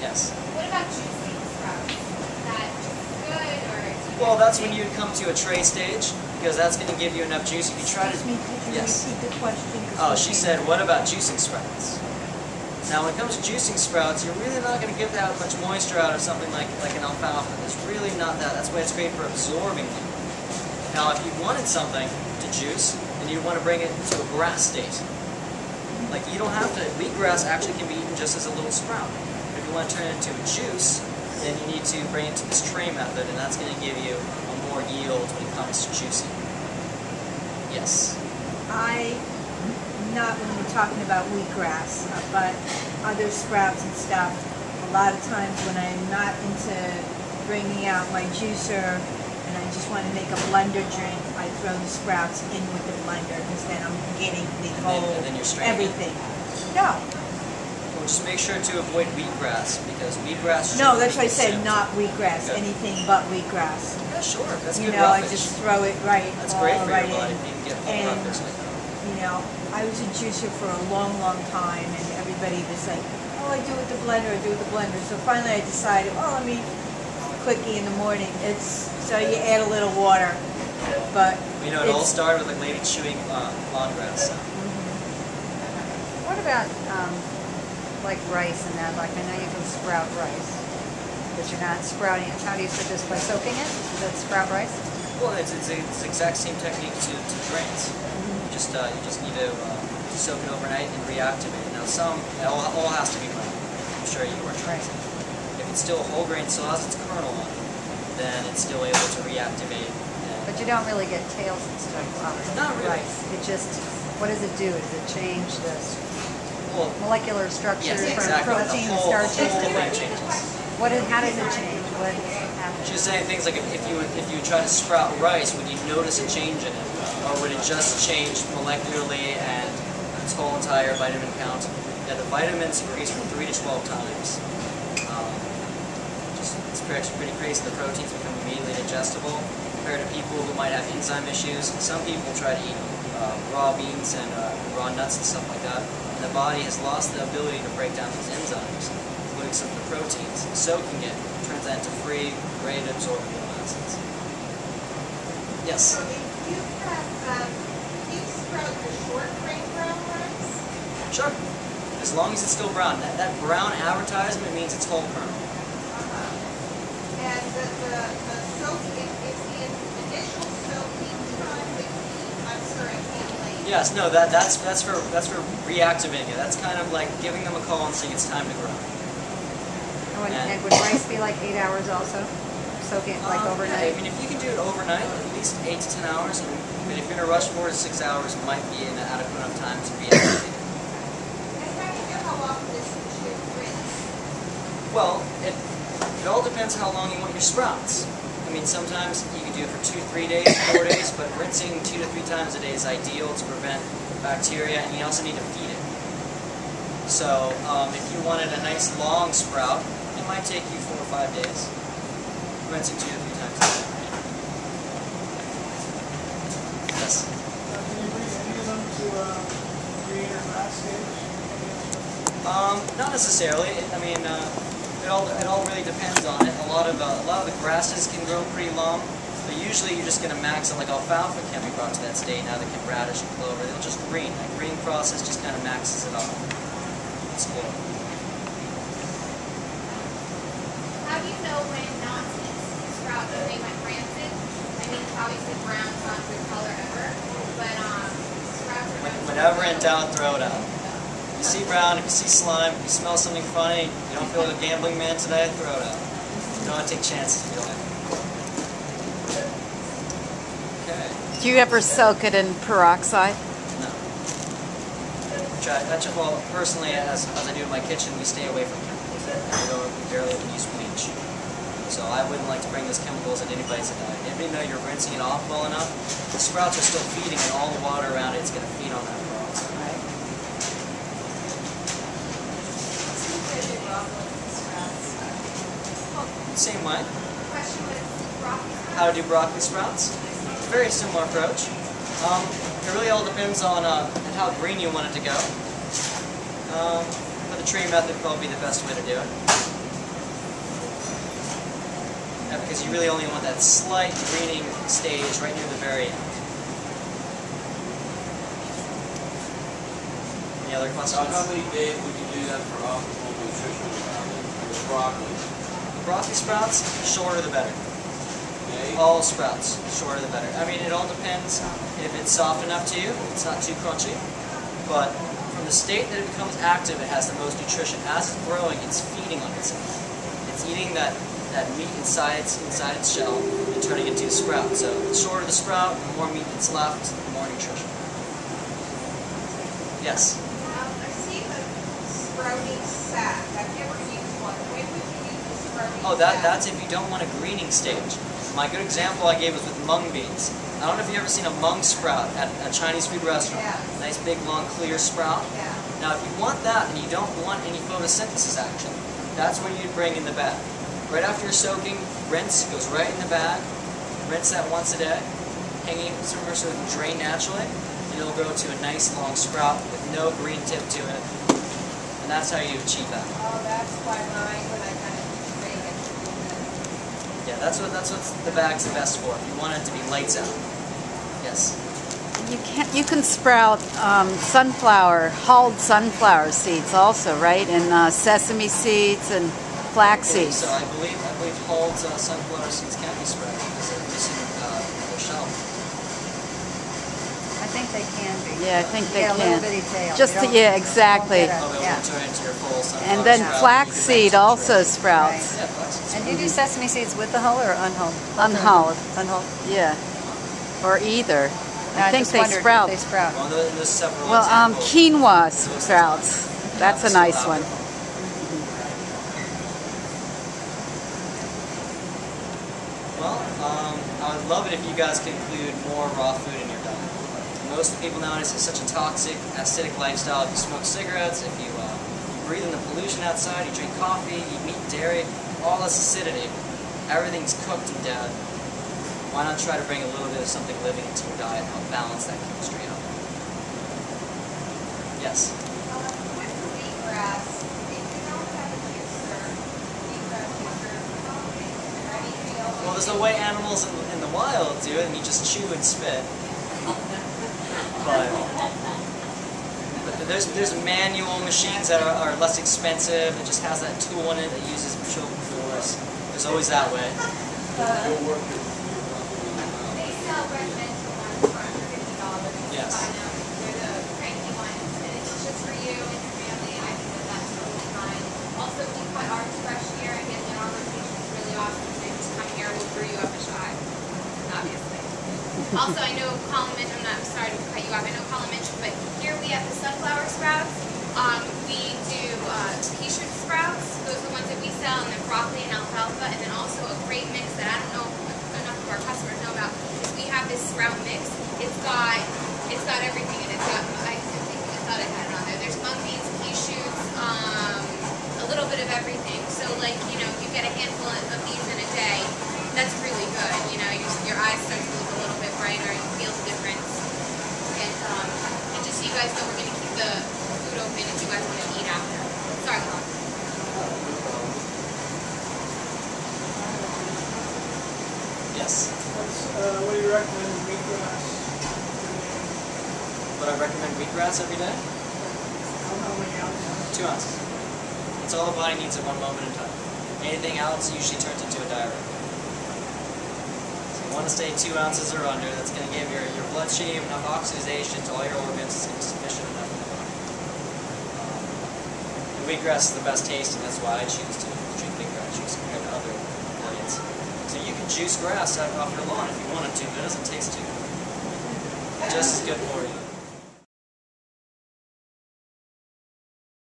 Yes. What about juicing sprouts? Is that good, or? Well, that's when you'd come to a tray stage, because that's going to give you enough juice. If you try to... Excuse me, could you repeat the question? Oh, she said, what about juicing sprouts? Now, when it comes to juicing sprouts, you're really not going to get that much moisture out of something like an alfalfa. There's really not that. That's why it's great for absorbing it. Now, if you wanted something to juice, then you'd want to bring it to a grass state. Like, you don't have to... Wheatgrass actually can be eaten just as a little sprout. But if you want to turn it into a juice, then you need to bring it to this tray method, and that's going to give you a more yield when it comes to juicing. Yes? Not when we're talking about wheatgrass, but other sprouts and stuff. A lot of times when I'm not into bringing out my juicer and I just want to make a blender drink, I throw the sprouts in with the blender because then I'm getting the whole and then you're straining everything. No. Well, just make sure to avoid wheatgrass, because wheatgrass... No, that's why I said not wheatgrass, okay. Anything but wheatgrass. Yeah, sure. That's good I roughage. just throw it right That's great for right your body. in. You can get whole roughage like that. I was a juicer for a long, long time, and everybody was like, oh, I do it with the blender, I do it with the blender. So finally I decided, oh, let me quickie in the morning. So you add a little water, but it all started with like lady chewing lawn grass. So. What about like rice and that? Like, I know you can sprout rice, but you're not sprouting it. How do you do this? By soaking it? Is that sprout rice? Well, it's the exact same technique to grains. You just need to soak it overnight and reactivate it. Now, it all has to be ground. I'm sure you were trying. If it's still a whole grain, still has its kernel on it, then it's still able to reactivate. But you don't really get tails and stuff out of Not really. rice. It just, what does it do? Does it change the molecular structure from protein to starches? How does it change? What happens? She's saying things like if you try to sprout rice, would you notice a change in it? Or would it just change molecularly and its whole entire vitamin count? Yeah, the vitamins increase from 3 to 12 times. It's pretty crazy. The proteins become immediately digestible compared to people who might have enzyme issues. Some people try to eat raw beans and raw nuts and stuff like that. And the body has lost the ability to break down those enzymes, including some of the proteins. Soaking it turns that into free, ready to absorb amino acids. Yes? Do you sprout the short grain brown rice? Sure. As long as it's still brown. That brown advertisement means it's whole kernel. And the soaking, is the initial soaking time the key? I'm sorry, I can't lay. Yes, no, that's for reactivating it. That's kind of like giving them a call and saying it's time to grow. And would rice be like 8 hours also? Soaking it like overnight? I mean, if you can do it overnight, at least 8 to 10 hours. But if you're in a rush, 4 to 6 hours might be an adequate enough time to reactivate it. And how do you know how often this should rinse? Well, it all depends how long you want your sprouts. I mean, sometimes you can do it for 2, 3 days, 4 days, but rinsing 2 to 3 times a day is ideal to prevent bacteria, and you also need to feed it. So, if you wanted a nice long sprout, it might take you 4 or 5 days. Rinsing 2 to 3 times a day. Yes? Can you bring any of them to green or grass stage? Not necessarily. I mean, it all really depends on it. A lot of the grasses can grow pretty long, but usually you're just going to max it. Like alfalfa can be brought to that state. Now they can radish and clover. They'll just green. That green process just kind of maxes it off. It's cool. How do you know when not to sprout when they went rancid? I mean, obviously brown's not a good color ever, but sprouts are... Whenever in doubt, throw it out. If you see brown, if you see slime, if you smell something funny, you don't feel like a gambling man today, throw it out. You don't want to take chances if you don't have to. Okay. Do you ever soak it in peroxide? No. Well, personally, as I do in my kitchen, we stay away from chemicals. We barely even use bleach. So I wouldn't like to bring those chemicals at anybody's diet. Even though you're rinsing it off well enough, the sprouts are still feeding, and all the water around it is going to feed on that peroxide. Right. Same way. Question was broccoli sprouts? How to do broccoli sprouts? Very similar approach. It really all depends on how green you want it to go. For the tree method would probably be the best way to do it. Because you really only want that slight greening stage right near the very end. Any other questions? How many days would you do that for optimal nutrition with broccoli? Broccoli sprouts, shorter the better. Okay. All sprouts, shorter the better. I mean, it all depends if it's soft enough to you, it's not too crunchy. But from the state that it becomes active, it has the most nutrition. As it's growing, it's feeding on itself. It's eating that meat inside its shell and turning it into a sprout. So the shorter the sprout, the more meat that's left, the more nutrition. Yes? I've seen a sprouting sack. I've never used one. When would you use a sprouting Oh, sack? that's if you don't want a greening stage. My good example I gave was with mung beans. I don't know if you've ever seen a mung sprout at a Chinese food restaurant. Yeah. Nice big long clear sprout. Yeah. Now if you want that and you don't want any photosynthesis action, that's when you'd bring in the bag. Right after you're soaking, rinse, goes right in the bag. Rinse that once a day, hanging somewhere so it can drain naturally, and it'll grow to a nice long sprout with no green tip to it. And that's how you achieve that. Oh, that's why mine, when I kind of break it. Yeah, that's what the bag's the best for. If you want it to be lights out. Yes. You can sprout hulled sunflower seeds also, right? And sesame seeds and flax Okay, seeds. so I believe hulled sunflower seeds can be sprouted because they're missing their shell. I think they can be. Yeah, I think they Yeah, a can. little bitty tail. Just You to, don't- yeah, exactly. don't get Oh, they'll Yeah. turn into your full sunflower And then sprout. flax You can seed make also some sprouts. Yeah, flax seeds. And you do sesame seeds with the hull or unhulled? Unhulled. Unhulled. Yeah. Or either. No, I think just they wondered if sprout. They sprout. Well, there's several Well, examples. quinoa sprouts. That's a nice one. Well, I would love it if you guys could include more raw food in your diet. Most of the people nowadays have such a toxic, acidic lifestyle. If you smoke cigarettes, if you breathe in the pollution outside, you drink coffee, you eat dairy, all this acidity, everything's cooked and dead. Why not try to bring a little bit of something living into your diet and help balance that chemistry out? Yes? With the wheatgrass, if you don't have a juicer, wheatgrass juicer, ready to go. Well, there's the way animals in the wild do it, and you just chew and spit. But there's manual machines that are less expensive. It just has that tool in it that uses children force. There's always that way. They sell residential ones for under $50. Yes. Buy them. They're the cranky ones, and it's just for you and your family. I think that's totally fine. Also, we cut ours fresh here and get in our rotations really awesome. So you just come here, we'll brew you up a shot, obviously. Also, I know Collin mentioned, I'm sorry to cut you off, I know Collin mentioned, but here we have the sunflower sprouts. We do pea shoot sprouts, those are the ones that we sell, and then broccoli and alfalfa, and then also a great mix that I don't know enough of our customers know about, is we have this sprout mix. It's got everything in it. It's got, I thought I had it on there. There's mung beans, pea shoots, a little bit of everything. So like, you know, you get a handful of these in a day. That's really good. You know, your eyes start to look a little bit brighter. You feel the difference. And just so you guys know, we're going to keep the food open if you guys want to eat after. Sorry, Mom. Yes. What do you recommend wheatgrass? Would I recommend wheatgrass every day? How many ounces? 2 ounces. That's all the body needs at one moment in time. Anything else usually turns into a diuretic. So you want to stay 2 ounces or under. That's going to give your bloodstream enough oxidation to all your organs. It's going to be sufficient enough in the body. And wheatgrass is the best tasting. That's why I choose to drink wheatgrass juice compared to other ingredients. So you can juice grass off your lawn if you wanted to, but it doesn't taste too good. Just as good for you.